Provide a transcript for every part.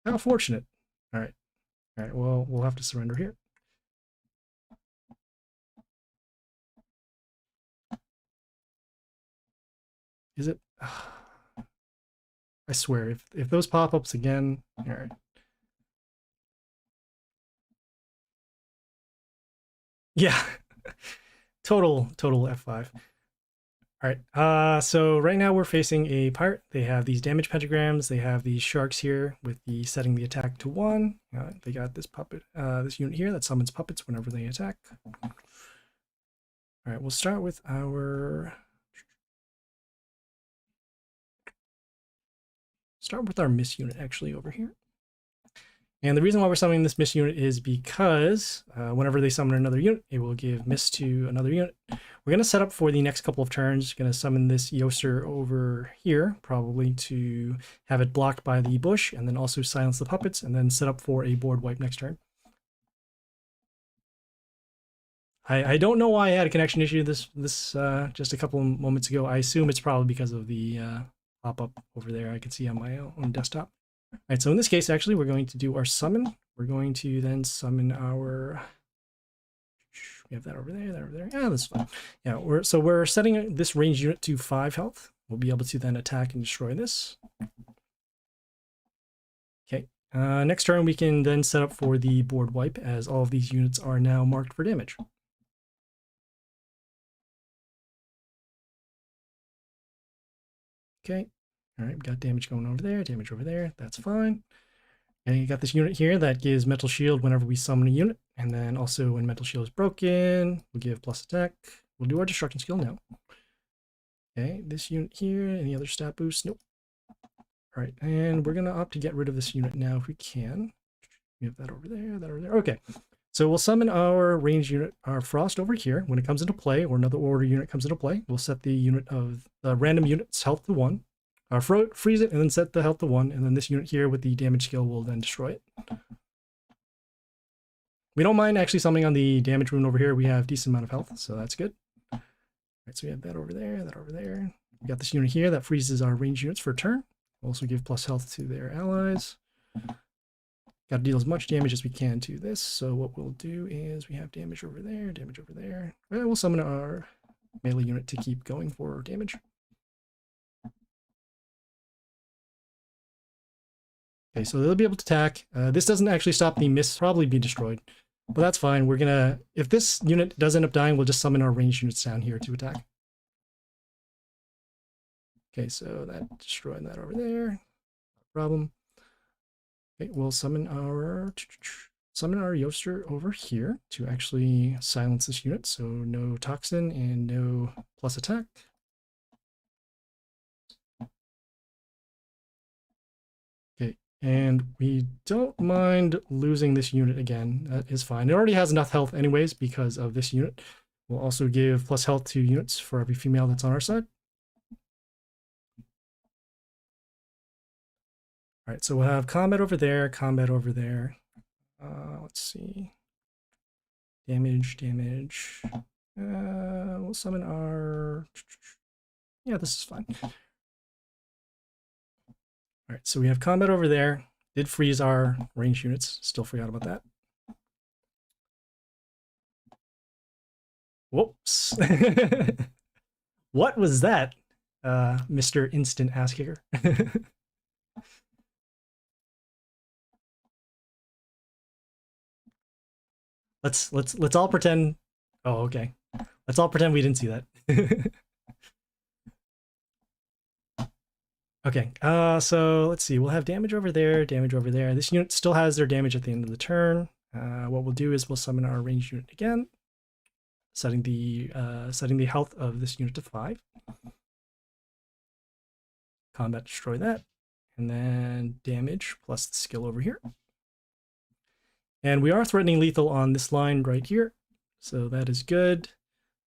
How fortunate. All right. All right. Well, we'll have to surrender here. Is it? I swear, if those pop-ups again, all right. Yeah, total F5. All right. So right now we're facing a pirate. They have these damage pentagrams. They have these sharks here with the setting the attack to 1. They got this puppet, this unit here that summons puppets whenever they attack. All right. We'll start with our miss unit actually over here. And the reason why we're summoning this miss unit is because whenever they summon another unit, it will give miss to another unit. We're going to set up for the next couple of turns. Going to summon this Yoster over here, probably to have it blocked by the bush, and then also silence the puppets, and then set up for a board wipe next turn. I don't know why I had a connection issue this just a couple of moments ago. I assume it's probably because of the pop-up over there I can see on my own desktop. All right, so in this case, actually, we're going to do our summon. We're going to then summon our... We have that over there, that over there. Yeah, that's fine. Yeah, we're setting this range unit to 5 health. We'll be able to then attack and destroy this. Okay, next turn we can then set up for the board wipe, as all of these units are now marked for damage. Okay, all right, we got damage going over there, damage over there. That's fine. And you got this unit here that gives mental shield whenever we summon a unit. And then also when mental shield is broken, we'll give plus attack. We'll do our destruction skill now. Okay, this unit here, any other stat boost? Nope. All right, and we're going to opt to get rid of this unit now if we can. We have that over there, that over there. Okay, so we'll summon our range unit, our Frost over here. When it comes into play, or another order unit comes into play, we'll set the unit of the random unit's health to 1. Freeze it and then set the health to 1, and then this unit here with the damage skill will then destroy it. We don't mind actually summoning on the damage rune over here. We have decent amount of health, so that's good. All right, so we have that over there, that over there. We got this unit here that freezes our range units for a turn. We'll also give plus health to their allies. Got to deal as much damage as we can to this. So what we'll do is we have damage over there, damage over there. And we'll summon our melee unit to keep going for damage. Okay, so they'll be able to attack. This doesn't actually stop the miss, probably be destroyed. But that's fine. We're gonna, if this unit does end up dying, we'll just summon our ranged units down here to attack. Okay, so that destroyed that over there. No problem. Okay, we'll summon our Yoster over here to actually silence this unit. So no toxin and no plus attack. Okay, and we don't mind losing this unit again. That is fine. It already has enough health anyways because of this unit. We'll also give plus health to units for every female that's on our side. All right, so we'll have combat over there, combat over there. Let's see. Damage. We'll summon our... Yeah, this is fine. All right, so we have combat over there. Did freeze our range units. Still forgot about that. Whoops. What was that, Mr. Instant Ass Kicker? Let's all pretend. Oh, okay. Let's all pretend we didn't see that. Okay. So let's see. We'll have damage over there, damage over there. This unit still has their damage at the end of the turn. What we'll do is we'll summon our ranged unit again, setting the health of this unit to 5. Combat destroy that, and then damage plus the skill over here. And we are threatening lethal on this line right here, so that is good.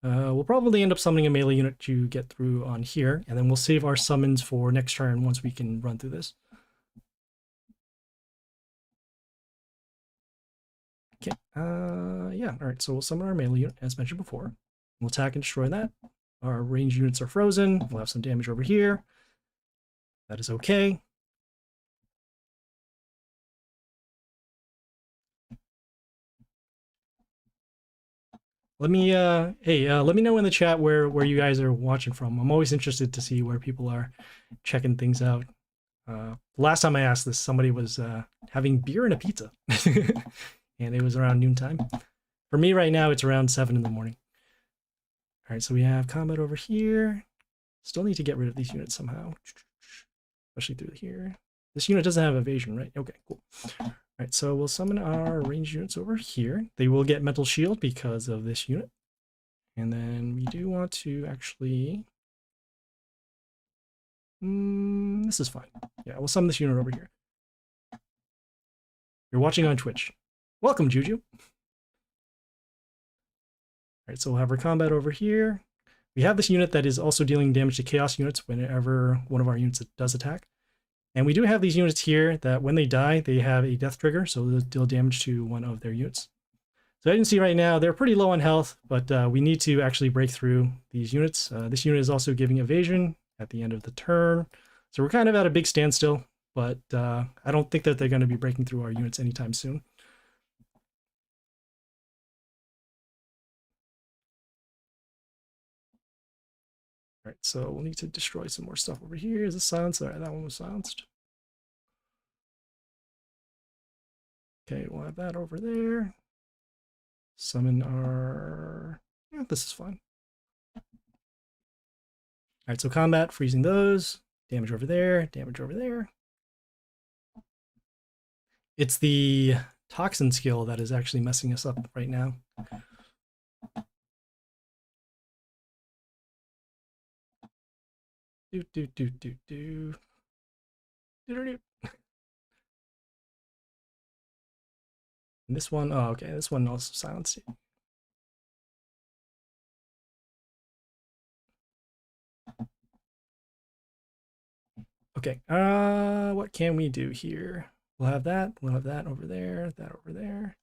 We'll probably end up summoning a melee unit to get through on here, and then we'll save our summons for next turn once we can run through this. Okay, yeah, all right, so we'll summon our melee unit, as mentioned before. We'll attack and destroy that. Our ranged units are frozen. We'll have some damage over here. That is okay. Let me let me know in the chat where you guys are watching from. I'm always interested to see where people are checking things out. Last time I asked this, somebody was having beer and a pizza, and it was around noontime. For me right now, it's around 7 in the morning. All right, so we have combat over here. Still need to get rid of these units somehow, especially through here. This unit doesn't have evasion, right? Okay, cool. All right, so we'll summon our ranged units over here. They will get mental shield because of this unit. And then we do want to actually... this is fine. Yeah, we'll summon this unit over here. You're watching on Twitch. Welcome, Juju. All right, so we'll have our combat over here. We have this unit that is also dealing damage to chaos units whenever one of our units does attack. And we do have these units here that when they die, they have a death trigger, so they'll deal damage to one of their units. So as you can see right now, they're pretty low on health, but we need to actually break through these units. This unit is also giving evasion at the end of the turn. So we're kind of at a big standstill, but I don't think that they're going to be breaking through our units anytime soon. All right, so we'll need to destroy some more stuff over here. Is this silenced? All right, that one was silenced. Okay, we'll have that over there. Summon our... yeah, this is fine. All right, so combat, freezing those. Damage over there, damage over there. It's the toxin skill that is actually messing us up right now. Do. And this one, oh, okay, this one also silenced. Okay, what can we do here? We'll have that over there, that over there.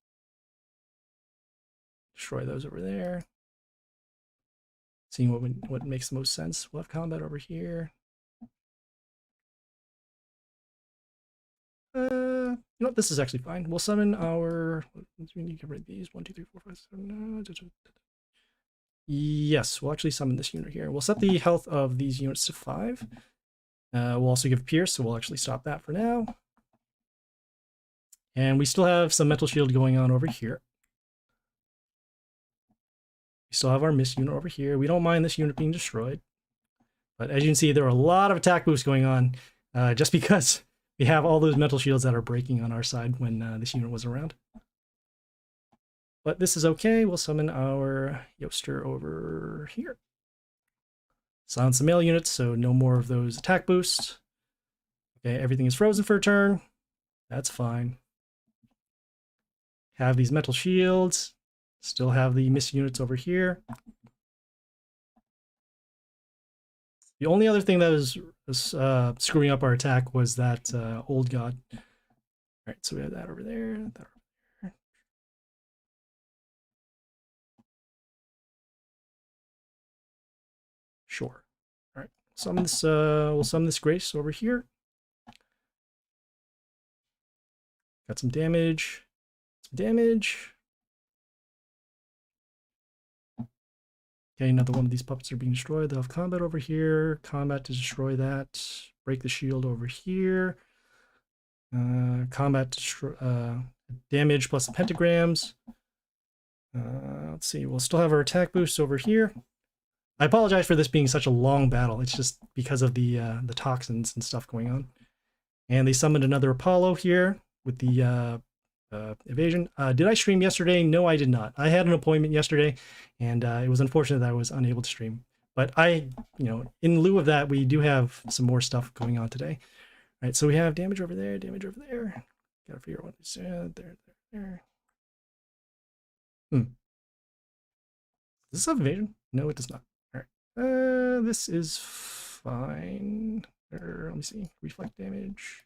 Destroy those over there. Seeing what makes the most sense. We'll have combat over here. You know what, this is actually fine. We'll summon our... we need to get rid of these. 1, 2, 3, 4, 5, 7... yes, we'll actually summon this unit here. We'll set the health of these units to 5. We'll also give Pierce, so we'll actually stop that for now. And we still have some mental shield going on over here. We still have our Mist unit over here. We don't mind this unit being destroyed. But as you can see, there are a lot of attack boosts going on just because we have all those mental shields that are breaking on our side when this unit was around. But this is okay. We'll summon our Yoster over here. Silence the male units, so no more of those attack boosts. Okay, everything is frozen for a turn. That's fine. Have these metal shields. Still have the Mist units over here. The only other thing that was screwing up our attack was that old god. All right, so we have that over there, that over there. Sure. All right, summon this. We'll summon this Grace over here. Got some damage. Some damage. Okay, another one of these puppets are being destroyed. They'll have combat over here. Combat to destroy that. Break the shield over here. Combat to destroy damage plus the pentagrams. Let's see. We'll still have our attack boosts over here. I apologize for this being such a long battle. It's just because of the toxins and stuff going on. And they summoned another Apollo here with the evasion. Did I stream yesterday? No, I did not. I had an appointment yesterday, and it was unfortunate that I was unable to stream. But in lieu of that, we do have some more stuff going on today. All right, so we have damage over there, damage over there. Gotta figure out what it's there. Does this have evasion? No, it does not. All right. This is fine. Let me see. Reflect damage.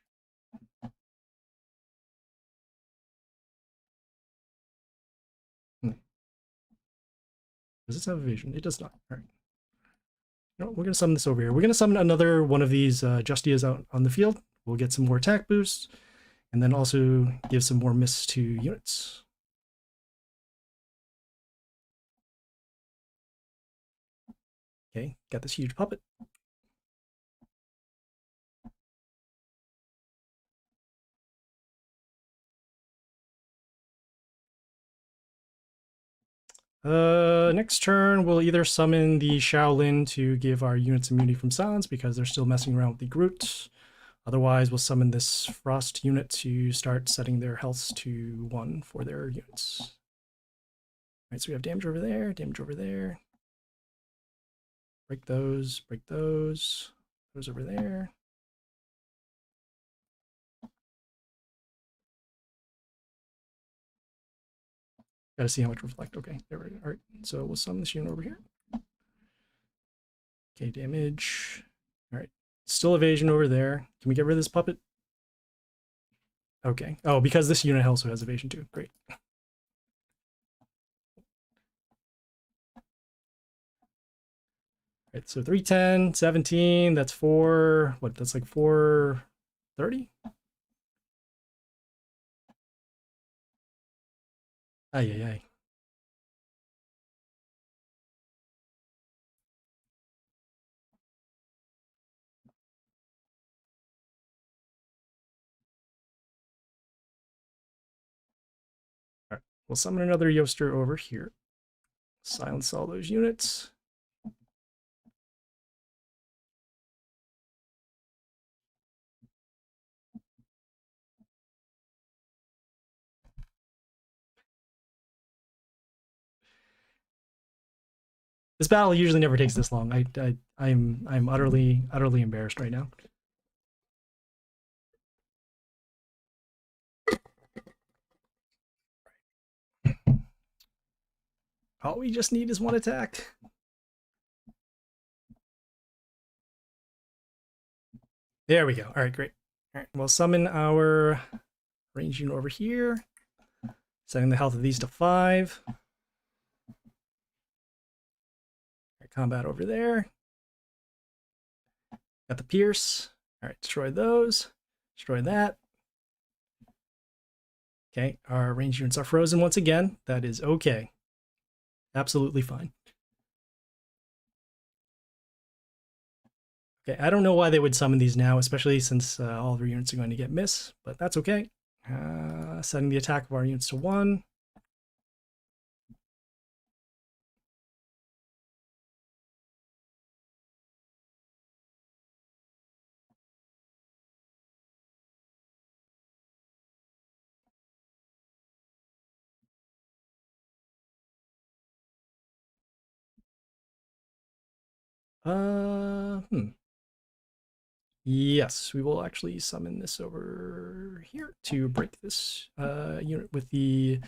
Does this have evasion? It does not. All right. No, we're going to summon this over here. We're going to summon another one of these Justias out on the field. We'll get some more attack boosts, and then also give some more miss to units. Okay, got this huge puppet. Next turn, we'll either summon the Shaolin to give our units immunity from silence because they're still messing around with the Groot. Otherwise, we'll summon this Frost unit to start setting their healths to 1 for their units. All right, so we have damage over there, damage over there. Break those, those over there. Gotta see how much reflect. Okay, there we go. All right, so we'll summon this unit over here. Okay, damage. All right, still evasion over there. Can we get rid of this puppet? Okay. Oh, because this unit also has evasion too. Great. All right, so 310, 17, that's 4, what, that's like 430? Ay, ay, ay. All right, we'll summon another Yoster over here. Silence all those units. This battle usually never takes this long. I'm utterly embarrassed right now. All we just need is 1 attack. There we go. All right, great. All right, we'll summon our range unit over here, setting the health of these to 5. All right, combat over there. Got the Pierce. All right, destroy those. Destroy that. Okay, our range units are frozen once again. That is okay. Absolutely fine. Okay, I don't know why they would summon these now, especially since all of our units are going to get miss, but that's okay. Setting the attack of our units to 1. Yes, we will actually summon this over here to break this unit with the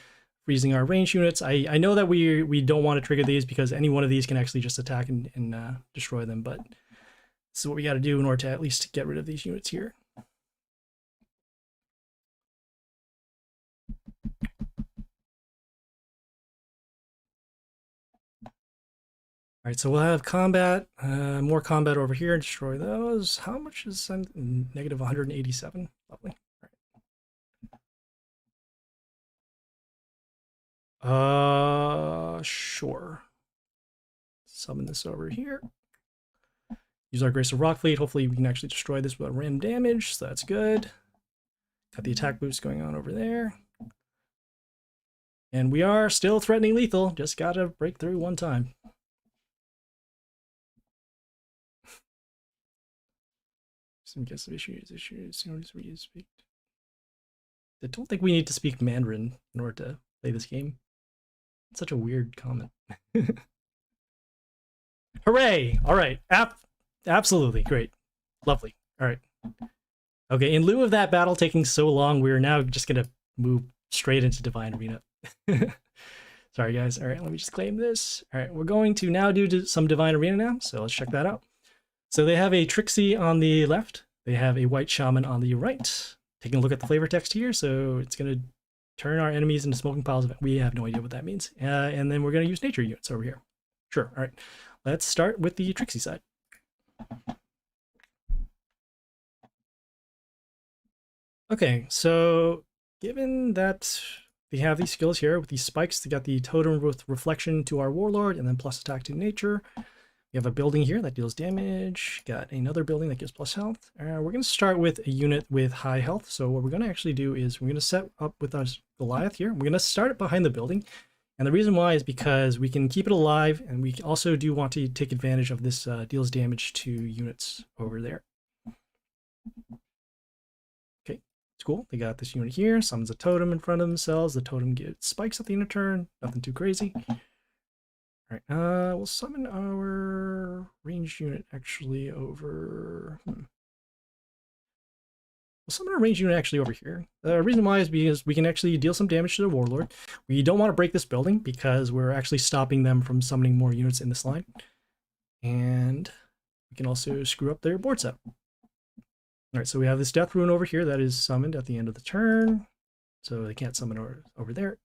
freezing our range units. I know that we don't want to trigger these because any one of these can actually just attack and destroy them, but this is what we got to do in order to at least get rid of these units here. All right, so we'll have combat, more combat over here, destroy those. How much is negative 187? Lovely. All right. Sure. Summon this over here. Use our Grace of Rock Fleet. Hopefully we can actually destroy this without random damage, so that's good. Got the attack boost going on over there. And we are still threatening lethal. Just gotta break through 1 time. Some guess of issues. We speak. I don't think we need to speak Mandarin in order to play this game. It's such a weird comment. Hooray! All right. Absolutely. Great. Lovely. All right. Okay, in lieu of that battle taking so long, we're now just going to move straight into Divine Arena. Sorry, guys. All right, let me just claim this. All right, we're going to now do some Divine Arena now, so let's check that out. So they have a Trixie on the left. They have a White Shaman on the right. Taking a look at the flavor text here, so it's going to turn our enemies into smoking piles of... We have no idea what that means. And then we're going to use nature units over here. Sure, all right. Let's start with the Trixie side. Okay, so given that we have these skills here with these spikes, they got the totem with reflection to our warlord and then plus attack to nature. We have a building here that deals damage. Got another building that gives plus health. We're going to start with a unit with high health. So what we're going to actually do is we're going to set up with our Goliath here. We're going to start it behind the building. And the reason why is because we can keep it alive, and we also do want to take advantage of this deals damage to units over there. Okay, it's cool. They got this unit here. Summons a totem in front of themselves. The totem gets spikes at the end of turn. Nothing too crazy. All right, we'll summon our ranged unit actually over... We'll summon our ranged unit actually over here. The reason why is because we can actually deal some damage to the Warlord. We don't want to break this building because we're actually stopping them from summoning more units in this line. And we can also screw up their board set. All right, so we have this Death Rune over here that is summoned at the end of the turn. So they can't summon over there.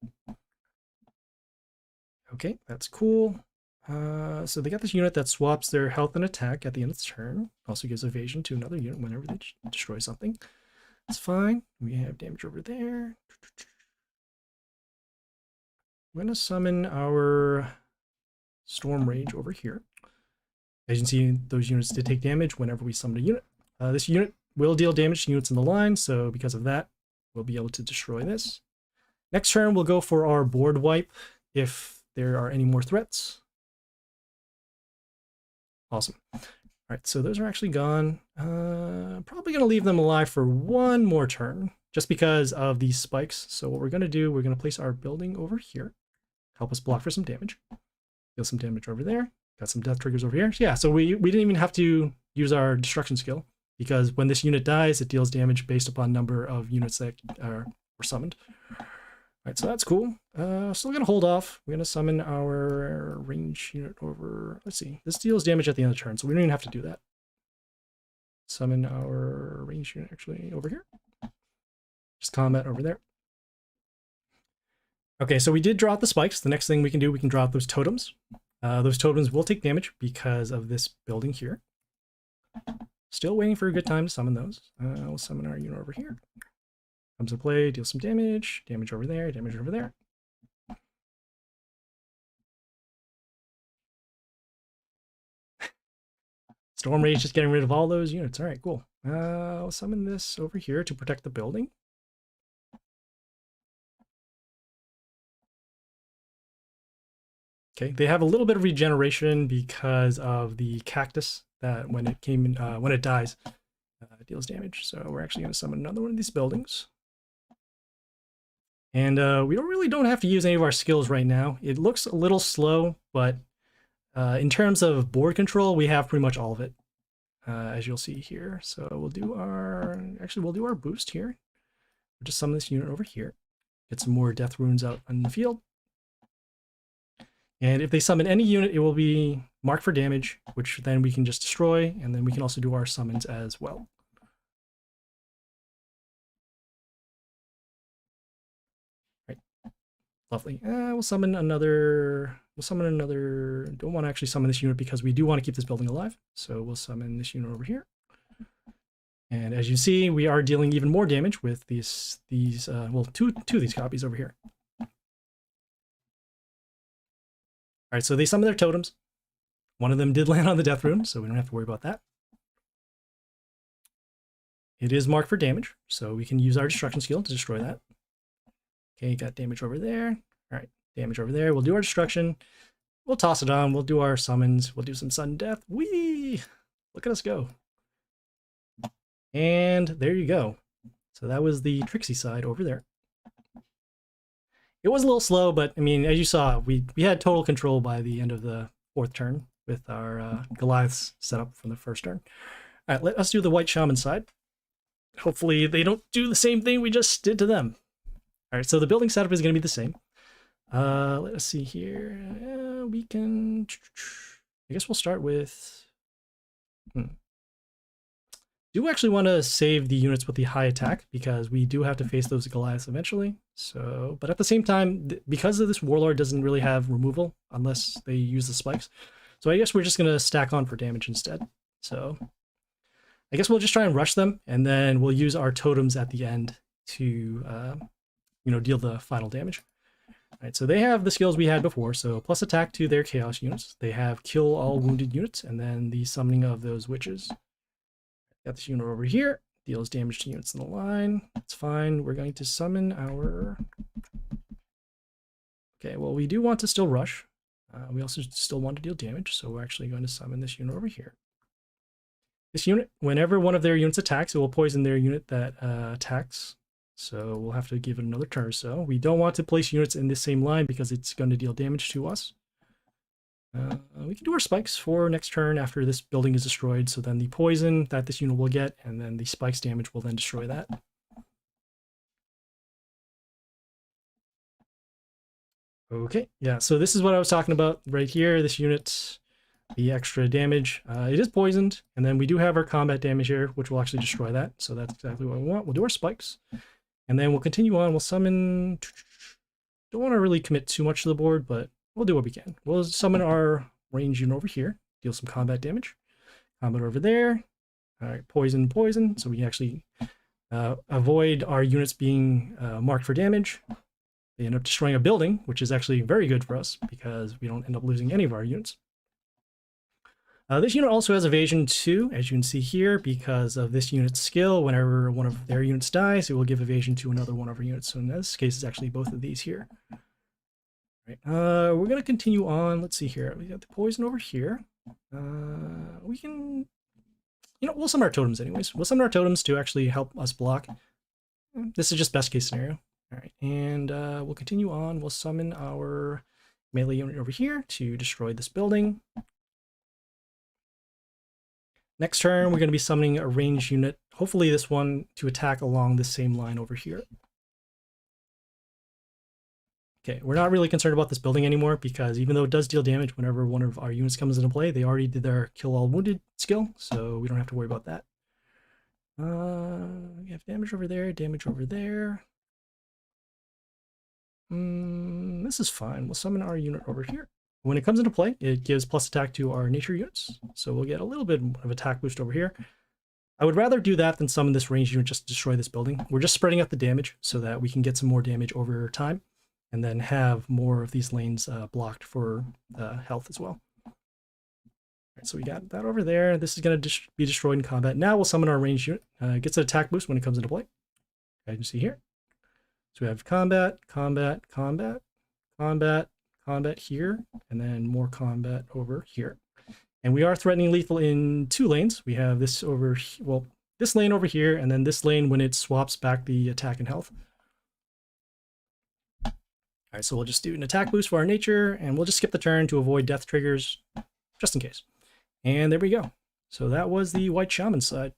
Okay, that's cool. So they got this unit that swaps their health and attack at the end of the turn. Also gives evasion to another unit whenever they destroy something. That's fine. We have damage over there. I'm going to summon our Storm Rage over here. As you can see, those units did take damage whenever we summon a unit. This unit will deal damage to units in the line, so because of that, we'll be able to destroy this. Next turn, we'll go for our board wipe if there are any more threats. Awesome. All right, so those are actually gone. Probably going to leave them alive for one more turn, just because of these spikes. So what we're going to do, we're going to place our building over here. Help us block for some damage. Deal some damage over there. Got some death triggers over here. Yeah, so we didn't even have to use our destruction skill, because when this unit dies, it deals damage based upon number of units that were summoned. All right, so that's cool. Still gonna hold off. We're gonna summon our range unit over. Let's see. This deals damage at the end of the turn, so we don't even have to do that. Summon our range unit actually over here. Just combat over there. Okay, so we did drop the spikes. The next thing we can do, we can drop those totems. Those totems will take damage because of this building here. Still waiting for a good time to summon those. We'll summon our unit over here. Comes to play, deal some damage. Damage over there, damage over there. Storm Rage just getting rid of all those units. All right, cool. I'll summon this over here to protect the building. Okay, they have a little bit of regeneration because of the cactus that when it came in, when it dies, it deals damage. So we're actually going to summon another one of these buildings. And we really don't have to use any of our skills right now. It looks a little slow, but in terms of board control, we have pretty much all of it, as you'll see here. So we'll do our boost here. We'll just summon this unit over here. Get some more death runes out on the field. And if they summon any unit, it will be marked for damage, which then we can just destroy, and then we can also do our summons as well. Lovely. We'll summon another. Don't want to actually summon this unit because we do want to keep this building alive. So we'll summon this unit over here. And as you see, we are dealing even more damage with these well, two of these copies over here. All right, so they summon their totems. One of them did land on the death rune, so we don't have to worry about that. It is marked for damage, so we can use our destruction skill to destroy that. Okay, got damage over there. All right, damage over there. We'll do our destruction. We'll toss it on. We'll do our summons. We'll do some sudden death. Whee! Look at us go. And there you go. So that was the Trixie side over there. It was a little slow, but I mean, as you saw, we had total control by the end of the fourth turn with our Goliaths set up from the first turn. All right, let us do the White Shaman side. Hopefully they don't do the same thing we just did to them. All right, so the building setup is going to be the same. Let us see here. We can... I guess we'll start with... Do actually want to save the units with the high attack because we do have to face those Goliaths eventually. So, but at the same time, because of this Warlord doesn't really have removal unless they use the spikes. So I guess we're just going to stack on for damage instead. So I guess we'll just try and rush them, and then we'll use our totems at the end to... you know, deal the final damage. Right, so they have the skills we had before. So plus attack to their chaos units. They have kill all wounded units, and then the summoning of those witches. Got this unit over here. Deals damage to units in the line. That's fine. We're going to summon our... Okay, well, we do want to still rush. We also still want to deal damage, so we're actually going to summon this unit over here. This unit, whenever one of their units attacks, it will poison their unit that attacks. So we'll have to give it another turn or so. We don't want to place units in the same line because it's going to deal damage to us. We can do our spikes for next turn after this building is destroyed. So then the poison that this unit will get, and then the spikes damage will then destroy that. Okay, yeah, so this is what I was talking about right here. This unit, the extra damage, it is poisoned, and then we do have our combat damage here, which will actually destroy that. So that's exactly what we want. We'll do our spikes, and then we'll continue on. We'll summon... Don't want to really commit too much to the board, but we'll do what we can. We'll summon our range unit over here, deal some combat damage. Combat over there. All right, poison, poison. So we actually avoid our units being marked for damage. They end up destroying a building, which is actually very good for us because we don't end up losing any of our units. This unit also has evasion 2, as you can see here, because of this unit's skill. Whenever one of their units dies, it will give evasion to another one of our units. So in this case, it's actually both of these here. Right. We're going to continue on. Let's see here. We got the poison over here. We can... You know, we'll summon our totems anyways. We'll summon our totems to actually help us block. This is just best case scenario. All right, and we'll continue on. We'll summon our melee unit over here to destroy this building. Next turn, we're going to be summoning a ranged unit, hopefully this one, to attack along the same line over here. Okay, we're not really concerned about this building anymore because even though it does deal damage whenever one of our units comes into play, they already did their kill all wounded skill, so we don't have to worry about that. We have damage over there, damage over there. This is fine. We'll summon our unit over here. When it comes into play, it gives plus attack to our nature units, so we'll get a little bit of attack boost over here. I would rather do that than summon this ranged unit just to destroy this building. We're just spreading out the damage so that we can get some more damage over time, and then have more of these lanes blocked for health as well. All right, so we got that over there. This is going to be destroyed in combat. Now we'll summon our ranged unit. Gets an attack boost when it comes into play. As you can see here. So we have combat, combat, combat, combat, combat here, and then more combat over here. And we are threatening lethal in 2 lanes. We have this over, well, this lane over here, and then this lane when it swaps back the attack and health. All right, so we'll just do an attack boost for our nature, and we'll just skip the turn to avoid death triggers, just in case. And there we go. So that was the White Shaman side.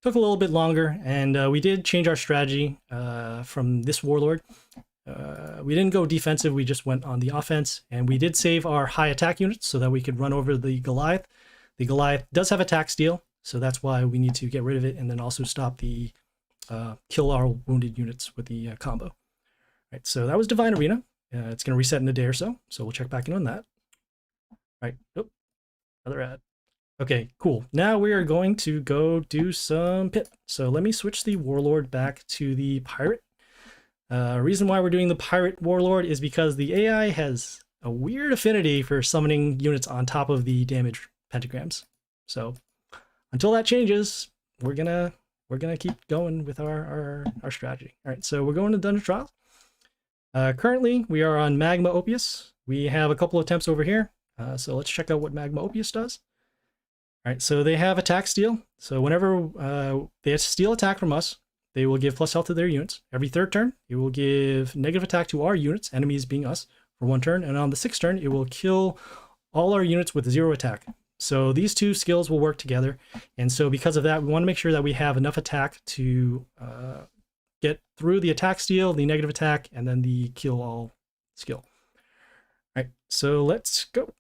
Took a little bit longer, and we did change our strategy from this Warlord. We didn't go defensive, we just went on the offense, and we did save our high attack units so that we could run over the Goliath. The Goliath does have attack steal, so that's why we need to get rid of it, and then also stop the kill our wounded units with the combo. All right, so that was Divine Arena. It's going to reset in a day or so, so we'll check back in on that. All right, oh, another ad. Okay, cool. Now we are going to go do some pit. So let me switch the Warlord back to the Pirate. Reason why we're doing the Pirate Warlord is because the AI has a weird affinity for summoning units on top of the damage pentagrams. So until that changes, we're gonna keep going with our strategy. All right, so we're going to Dungeon Trials. Currently, we are on Magma Opius. We have a couple of attempts over here. So let's check out what Magma Opius does. All right, so they have attack steal. So whenever they steal attack from us, they will give plus health to their units. Every 3rd turn, it will give negative attack to our units, enemies being us, for 1 turn. And on the 6th turn, it will kill all our units with 0 attack. So these 2 skills will work together. And so because of that, we want to make sure that we have enough attack to get through the attack steal, the negative attack, and then the kill all skill. All right, so let's go.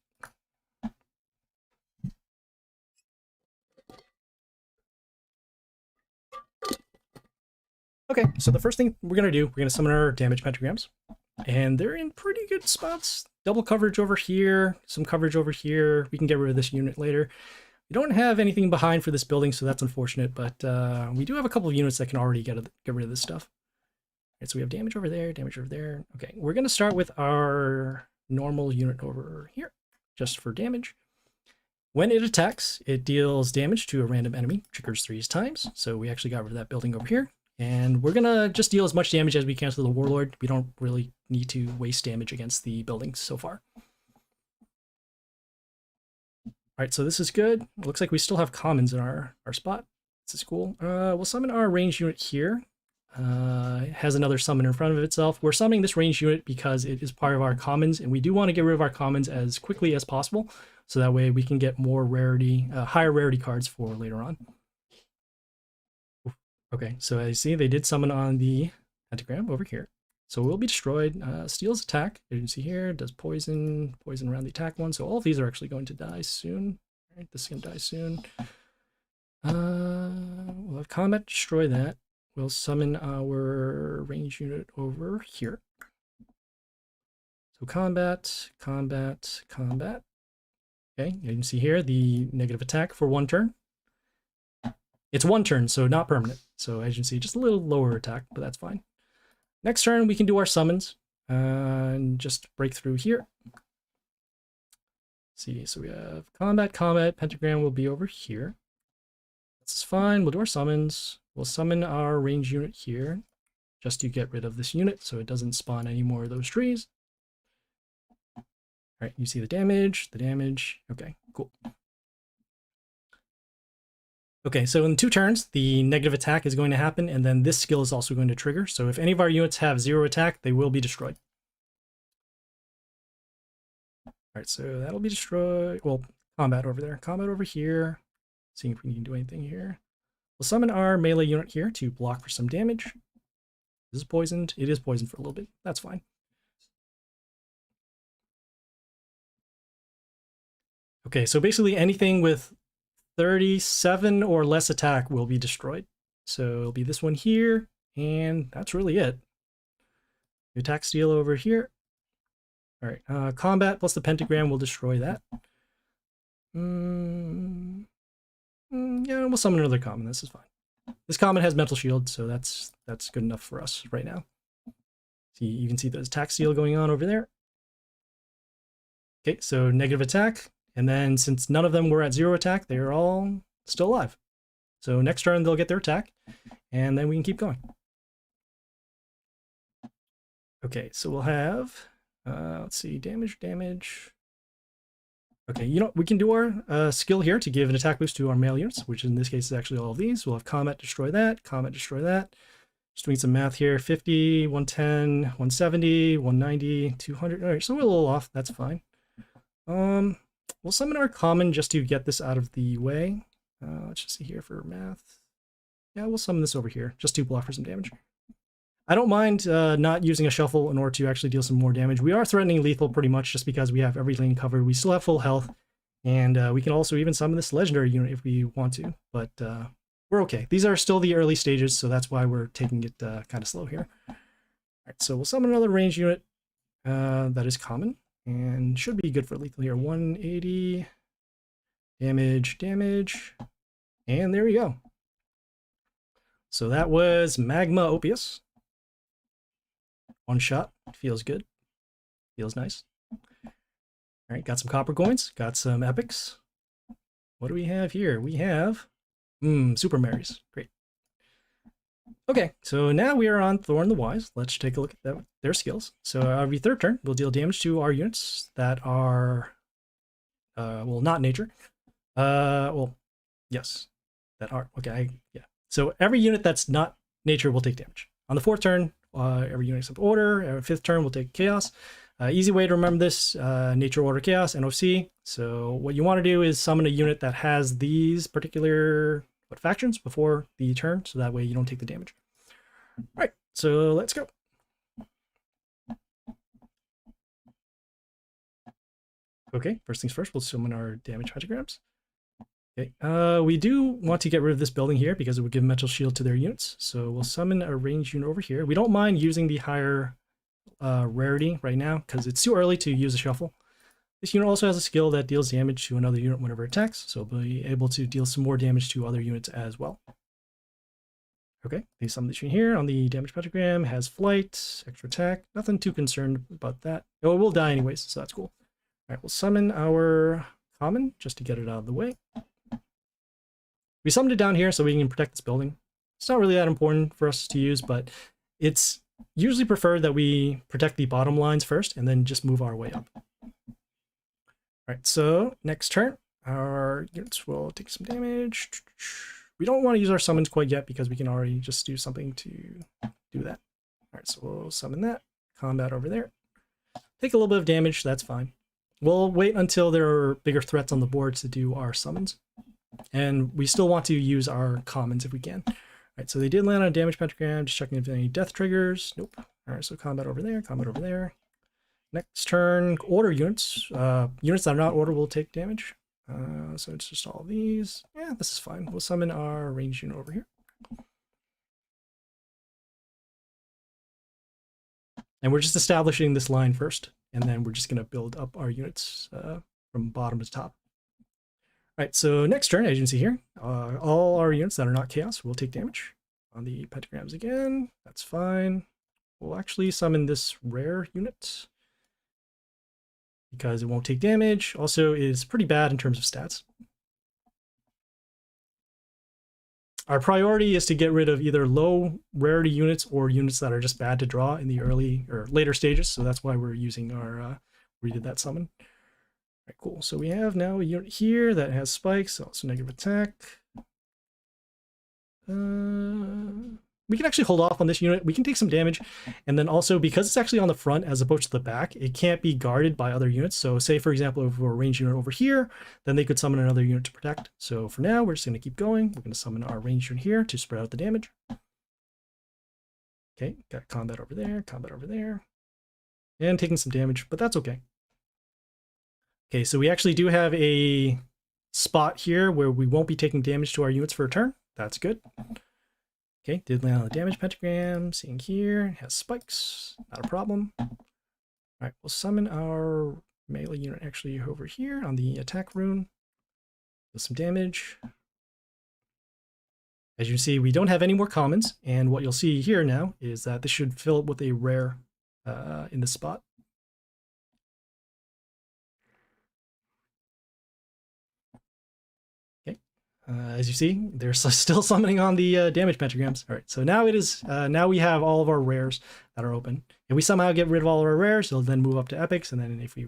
Okay, so the first thing we're going to do, we're going to summon our damage pentagrams. And they're in pretty good spots. Double coverage over here, some coverage over here. We can get rid of this unit later. We don't have anything behind for this building, so that's unfortunate. But we do have a couple of units that can already get rid of this stuff. Right, so we have damage over there, damage over there. Okay, we're going to start with our normal unit over here, just for damage. When it attacks, it deals damage to a random enemy, triggers 3 times. So we actually got rid of that building over here. And we're going to just deal as much damage as we can to the Warlord. We don't really need to waste damage against the buildings so far. All right, so this is good. It looks like we still have commons in our spot. This is cool. We'll summon our ranged unit here. It has another summon in front of itself. We're summoning this ranged unit because it is part of our commons, and we do want to get rid of our commons as quickly as possible, so that way we can get more rarity, higher rarity cards for later on. Okay, so as you see, they did summon on the pentagram over here. So we'll be destroyed. Steals attack, as you can see here, does poison around the attack one. So all of these are actually going to die soon. All right, this is going to die soon. We'll have combat destroy that. We'll summon our range unit over here. So combat, combat, combat. Okay, you can see here the negative attack for 1 turn. It's 1 turn, so not permanent. So as you can see, just a little lower attack, but that's fine. Next turn, we can do our summons and just break through here. See, so we have combat, combat, pentagram will be over here. This is fine. We'll do our summons. We'll summon our range unit here just to get rid of this unit so it doesn't spawn any more of those trees. All right, you see the damage, Okay, cool. Okay, so in 2 turns, the negative attack is going to happen, and then this skill is also going to trigger. So if any of our units have 0 attack, they will be destroyed. All right, so that'll be destroyed. Well, combat over there. Combat over here. Seeing if we can do anything here. We'll summon our melee unit here to block for some damage. This is poisoned. It is poisoned for a little bit. That's fine. Okay, so basically anything with 37 or less attack will be destroyed. So it'll be this one here, and that's really it. The attack steal over here. All right, combat plus the pentagram will destroy that. Yeah, we'll summon another common. This is fine. This common has mental shield, so that's good enough for us right now. See, you can see the attack steal going on over there. Okay, so negative attack. And then since none of them were at 0 attack, they're all still alive. So next turn they'll get their attack, and then we can keep going. Okay, so we'll have, let's see, damage. Okay, you know, we can do our skill here to give an attack boost to our melee units, which in this case is actually all of these. We'll have combat destroy that, combat destroy that. Just doing some math here, 50, 110, 170, 190, 200. All right, so we're a little off, that's fine. We'll summon our common just to get this out of the way. Let's just see here for math. Yeah, we'll summon this over here just to block for some damage. I don't mind not using a shuffle in order to actually deal some more damage. We are threatening lethal pretty much just because we have every lane covered. We still have full health, and we can also even summon this legendary unit if we want to, but we're okay. These are still the early stages, so that's why we're taking it kind of slow here. All right, so we'll summon another range unit that is common, and should be good for lethal here. 180, damage, and there we go. So that was Magma Opius. 1 shot, feels good, feels nice. All right, got some copper coins, got some epics. What do we have here? We have Super Marys, great. Okay, so now we are on Thorn the Wise. Let's take a look at their skills. So every 3rd turn, we'll deal damage to our units that are, well, not nature. Well, yes, that are, okay, yeah. So every unit that's not nature will take damage. On the 4th turn, every unit except order. Every 5th turn will take chaos. Easy way to remember this, nature, order, chaos, NOC. So what you want to do is summon a unit that has these particular factions before the turn, so that way you don't take the damage. All right, so let's go. Okay, first things first, we'll summon our damage pentagrams. Okay, we do want to get rid of this building here because it would give mental shield to their units. So we'll summon a ranged unit over here. We don't mind using the higher rarity right now because it's too early to use a shuffle. This unit also has a skill that deals damage to another unit whenever it attacks, so we'll be able to deal some more damage to other units as well. Okay, they summon this unit here on the damage pentagram, has flight, extra attack, nothing too concerned about that. Oh, it will die anyways, so that's cool. All right, we'll summon our common just to get it out of the way. We summoned it down here so we can protect this building. It's not really that important for us to use, but it's usually preferred that we protect the bottom lines first and then just move our way up. All right, so next turn, our units will take some damage. We don't want to use our summons quite yet because we can already just do something to do that. All right, so we'll summon that. Combat over there. Take a little bit of damage, that's fine. We'll wait until there are bigger threats on the board to do our summons. And we still want to use our commons if we can. All right, so they did land on a damage pentagram. Just checking if there are any death triggers. Nope. All right, so combat over there, combat over there. Next turn, order units. Units that are not order will take damage. So it's just all these. Yeah, this is fine. We'll summon our ranged unit over here. And we're just establishing this line first, and then we're just going to build up our units from bottom to top. All right, so next turn, as you can see here, all our units that are not chaos will take damage on the pentagrams again. That's fine. We'll actually summon this rare unit because it won't take damage. Also, is pretty bad in terms of stats. Our priority is to get rid of either low rarity units or units that are just bad to draw in the early or later stages. So that's why we're using our redid that summon. All right, cool. So we have now a unit here that has spikes, also negative attack. We can actually hold off on this unit. We can take some damage. And then also, because it's actually on the front as opposed to the back, it can't be guarded by other units. So say, for example, if we're a ranged unit over here, then they could summon another unit to protect. So for now, we're just going to keep going. We're going to summon our ranged unit here to spread out the damage. Okay, got combat over there, and taking some damage, but that's okay. Okay, so we actually do have a spot here where we won't be taking damage to our units for a turn. That's good. Okay, did land on the damage pentagram. Seeing here, has spikes, not a problem. All right, we'll summon our melee unit actually over here on the attack rune. With some damage. As you can see, we don't have any more commons, and what you'll see here now is that this should fill up with a rare in this spot. As you see, they're still summoning on the damage pentagrams. All right, so now it is. Now we have all of our rares that are open. If we somehow get rid of all of our rares, they'll then move up to epics, and then if we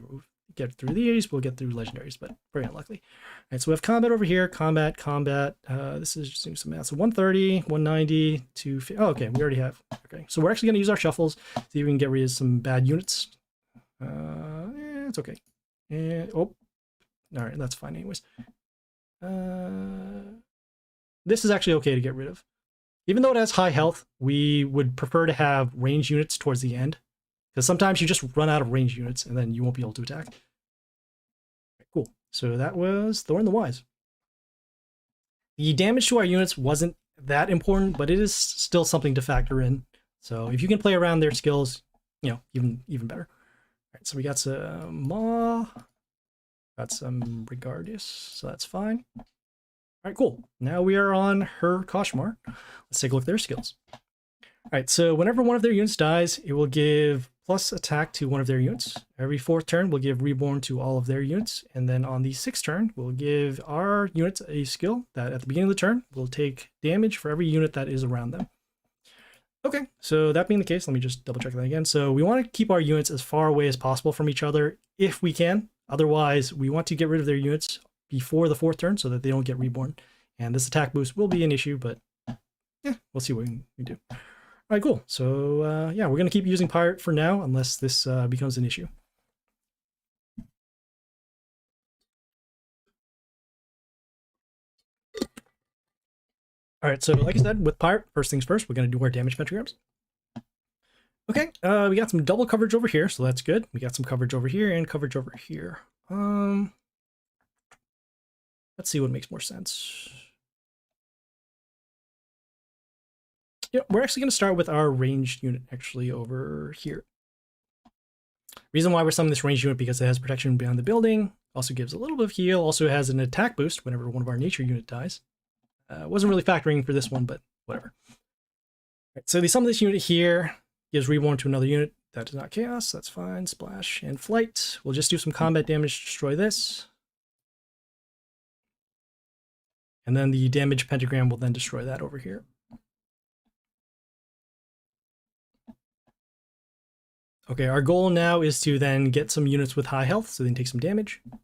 get through these, we'll get through legendaries, but very unlikely. All right, so we have combat over here. Combat. This is just doing some math. So 130, 190, 250. Oh, okay, we already have. Okay, so we're actually going to use our shuffles, see if we can get rid of some bad units. It's okay. And oh, all right, that's fine anyways. This is actually okay to get rid of. Even though it has high health, we would prefer to have ranged units towards the end, because sometimes you just run out of ranged units and then you won't be able to attack. Okay, cool. So that was Thorn the Wise. The damage to our units wasn't that important, but it is still something to factor in. So if you can play around their skills, you know, even better. All right, so we got some Maw. Got some Regardus, so that's fine. All right, cool. Now we are on her Koshmar. Let's take a look at their skills. All right, so whenever one of their units dies, it will give plus attack to one of their units. Every 4th turn, we'll give Reborn to all of their units. And then on the 6th turn, we'll give our units a skill that at the beginning of the turn will take damage for every unit that is around them. Okay, so that being the case, let me just double check that again. So we want to keep our units as far away as possible from each other if we can. Otherwise, we want to get rid of their units before the 4th turn so that they don't get reborn. And this attack boost will be an issue, but yeah, we'll see what we can do. All right, cool. So yeah, we're going to keep using Pirate for now, unless this becomes an issue. All right, so like I said, with Pirate, first things first, we're going to do our damage pentagrams. Okay, we got some double coverage over here, so that's good. We got some coverage over here and coverage over here. Let's see what makes more sense. Yeah, we're actually going to start with our ranged unit actually over here. Reason why we're summoning this ranged unit because it has protection beyond the building, also gives a little bit of heal, also has an attack boost whenever one of our nature unit dies. Wasn't really factoring for this one, but whatever. Right, so the sum of this unit here gives reborn to another unit. That is not chaos. That's fine. Splash and flight. We'll just do some combat damage to destroy this. And then the damage pentagram will then destroy that over here. Okay, our goal now is to then get some units with high health, so they can take some damage. All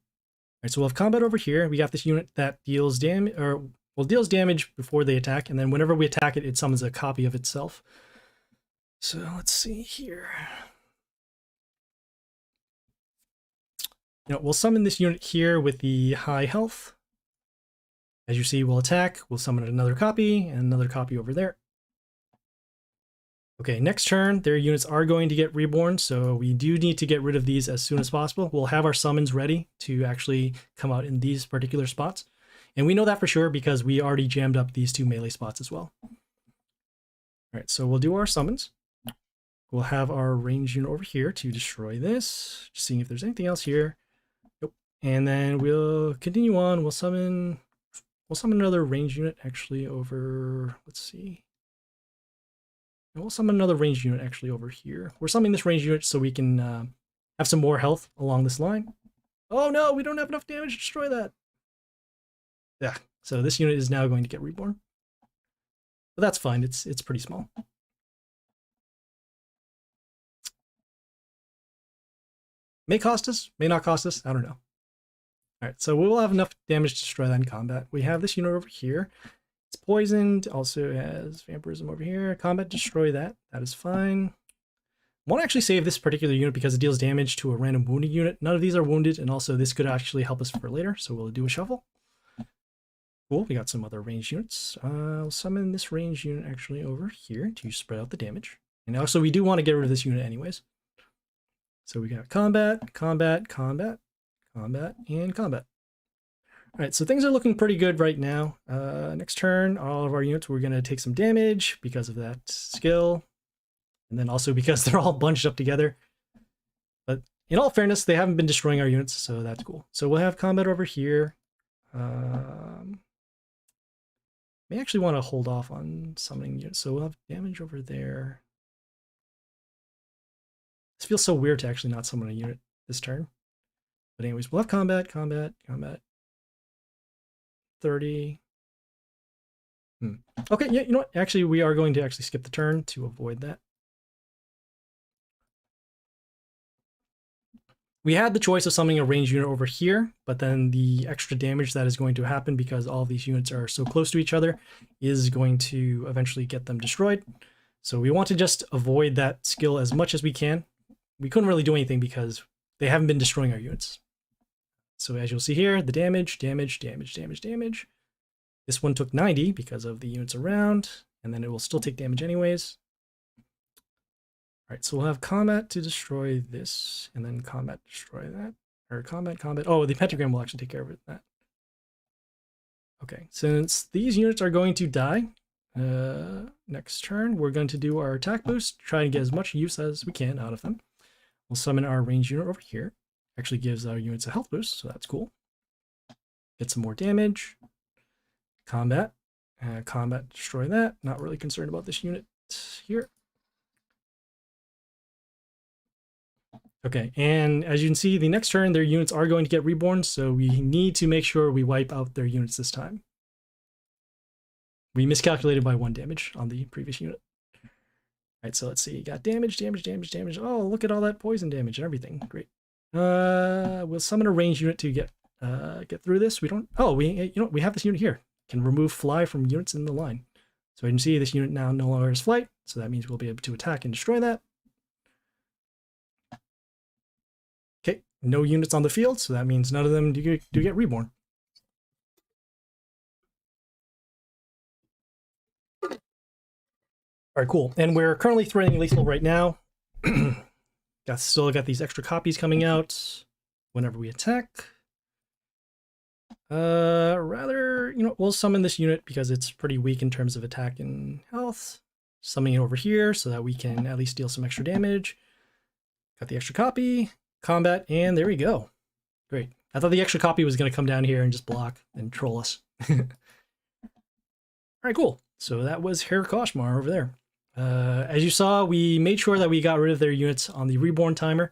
right, so we'll have combat over here. We got this unit that deals damage, or well, deals damage before they attack, and then whenever we attack it, it summons a copy of itself. So let's see here. We'll summon this unit here with the high health. As you see, we'll attack, we'll summon another copy, and another copy over there. Okay, next turn, their units are going to get reborn, so we do need to get rid of these as soon as possible. We'll have our summons ready to actually come out in these particular spots. And we know that for sure because we already jammed up these two melee spots as well. All right, so we'll do our summons. We'll have our range unit over here to destroy this. Just seeing if there's anything else here. Nope. And then we'll continue on. We'll summon another range unit actually over, let's see. And we'll summon another ranged unit actually over here. We're summoning this ranged unit so we can have some more health along this line. Oh no, we don't have enough damage to destroy that. Yeah, so this unit is now going to get reborn. But that's fine, it's pretty small. May cost us, may not cost us, I don't know. Alright, so we'll have enough damage to destroy that in combat. We have this unit over here. It's poisoned, also has vampirism over here. Combat, destroy that. That is fine. I want to actually save this particular unit because it deals damage to a random wounded unit. None of these are wounded, and also this could actually help us for later, so we'll do a shuffle. Cool, we got some other ranged units. I'll summon this ranged unit actually over here to spread out the damage. And also we do want to get rid of this unit anyways. So we got combat, combat, combat, combat, and combat. All right, so things are looking pretty good right now. Next turn, all of our units, we're going to take some damage because of that skill. And then also because they're all bunched up together. But in all fairness, they haven't been destroying our units, so that's cool. So we'll have combat over here. May actually want to hold off on summoning units, so we'll have damage over there. This feels so weird to actually not summon a unit this turn. But anyways, we'll have combat, combat, combat. 30. Okay, yeah, you know what? Actually, we are going to actually skip the turn to avoid that. We had the choice of summoning a ranged unit over here, but then the extra damage that is going to happen because all of these units are so close to each other is going to eventually get them destroyed. So we want to just avoid that skill as much as we can. We couldn't really do anything because they haven't been destroying our units. So as you'll see here, the damage, damage, damage, damage, damage. This one took 90 because of the units around, and then it will still take damage anyways. All right, so we'll have combat to destroy this, and then combat to destroy that. Or combat, combat. Oh, the pentagram will actually take care of it. That. Okay, since these units are going to die, next turn, we're going to do our attack boost, try and get as much use as we can out of them. We'll summon our ranged unit over here. Actually gives our units a health boost, so that's cool. Get some more damage. Combat. Combat, destroy that. Not really concerned about this unit here. Okay, and as you can see, the next turn, their units are going to get reborn, so we need to make sure we wipe out their units this time. We miscalculated by 1 damage on the previous unit. All right, so let's see. Got damage, damage, damage, damage. Oh, look at all that poison damage and everything. Great. We'll summon a ranged unit to get through this. We don't. Oh, we have this unit here. Can remove fly from units in the line. So you can see this unit now no longer has flight. So that means we'll be able to attack and destroy that. Okay, no units on the field, so that means none of them do get reborn. All right, cool. And we're currently threatening lethal right now. Still got these extra copies coming out whenever we attack. We'll summon this unit because it's pretty weak in terms of attack and health. Summoning it over here so that we can at least deal some extra damage. Got the extra copy, combat, and there we go. Great. I thought the extra copy was going to come down here and just block and troll us. All right, cool. So that was Herr Koshmar over there. As you saw, we made sure that we got rid of their units on the reborn timer,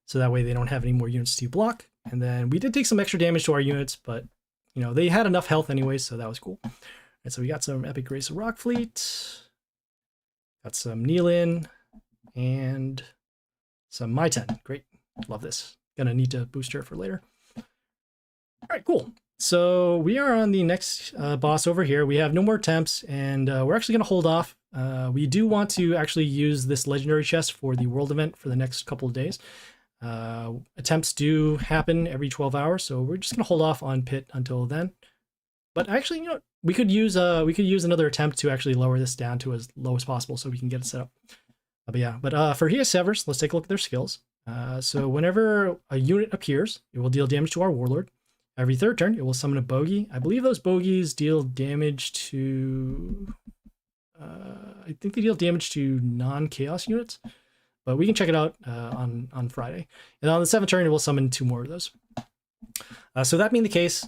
so that way they don't have any more units to block. And then we did take some extra damage to our units, but you know, they had enough health anyway, so that was cool. And so we got some Epic Grace of Rock Fleet, got some Nealin, and some My-10. Great, love this. Gonna need to boost her for later. All right, cool. So we are on the next boss over here. We have no more attempts, and we're actually gonna hold off. We do want to actually use this legendary chest for the world event for the next couple of days. Attempts do happen every 12 hours, so we're just gonna hold off on pit until then. But actually, you know, we could use another attempt to actually lower this down to as low as possible so we can get it set up. But yeah, for Hia Severs, let's take a look at their skills. So whenever a unit appears, it will deal damage to our warlord. Every third turn, it will summon a bogey. I believe those bogeys deal damage to I think they deal damage to non-chaos units, but we can check it out on Friday. And on the 7th turn, it will summon 2 more of those. So that being the case,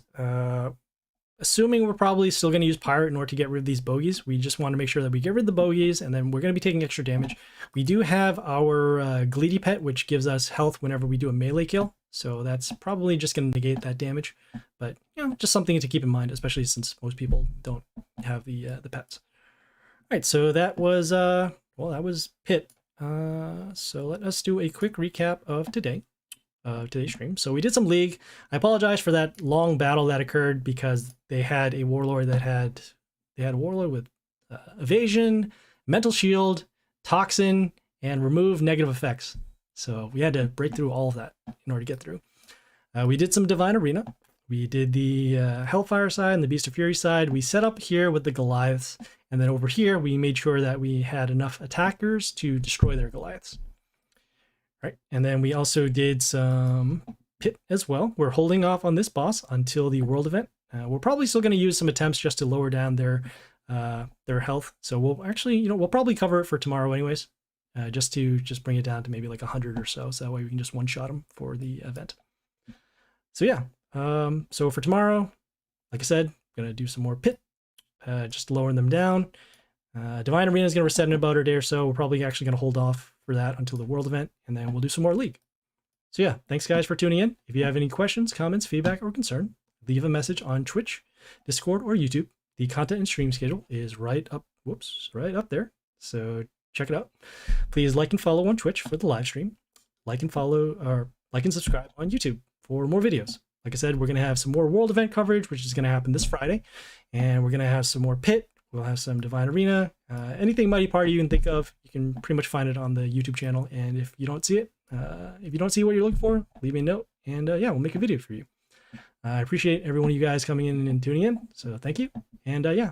assuming we're probably still going to use Pirate in order to get rid of these bogeys, we just want to make sure that we get rid of the bogeys, and then we're going to be taking extra damage. We do have our Gleedy Pet, which gives us health whenever we do a melee kill, so that's probably just going to negate that damage. But you know, just something to keep in mind, especially since most people don't have the pets. All right, so that was well, that was Pit. So let us do a quick recap of today's stream. So we did some League. I apologize for that long battle that occurred because they had a warlord that had a warlord with evasion, mental shield, toxin, and remove negative effects. So we had to break through all of that in order to get through. We did some Divine Arena. We did the Hellfire side and the Beast of Fury side. We set up here with the Goliaths, and then over here we made sure that we had enough attackers to destroy their Goliaths. Right, and then we also did some Pit as well. We're holding off on this boss until the world event. We're probably still going to use some attempts just to lower down their health. So we'll actually, you know, we'll probably cover it for tomorrow anyways, just to bring it down to maybe like 100 or so. So that way we can just one-shot them for the event. So yeah, so for tomorrow, like I said, I'm gonna do some more Pit, just lowering them down. Divine Arena is gonna reset in about a day or so. We're probably actually gonna hold off for that until the world event, and then we'll do some more League. So yeah, thanks guys for tuning in. If you have any questions, comments, feedback, or concern, leave a message on Twitch, Discord, or YouTube. The content and stream schedule is right up there. So check it out. Please like and follow on Twitch for the live stream. Like and subscribe on YouTube for more videos. Like I said, we're gonna have some more world event coverage, which is gonna happen this Friday, and we're gonna have some more Pit. We'll have some Divine Arena, anything Mighty Party you can think of. You can pretty much find it on the YouTube channel. And if you don't see it, if you don't see what you're looking for, leave me a note, and yeah, we'll make a video for you. I appreciate every one of you guys coming in and tuning in. So thank you, and yeah,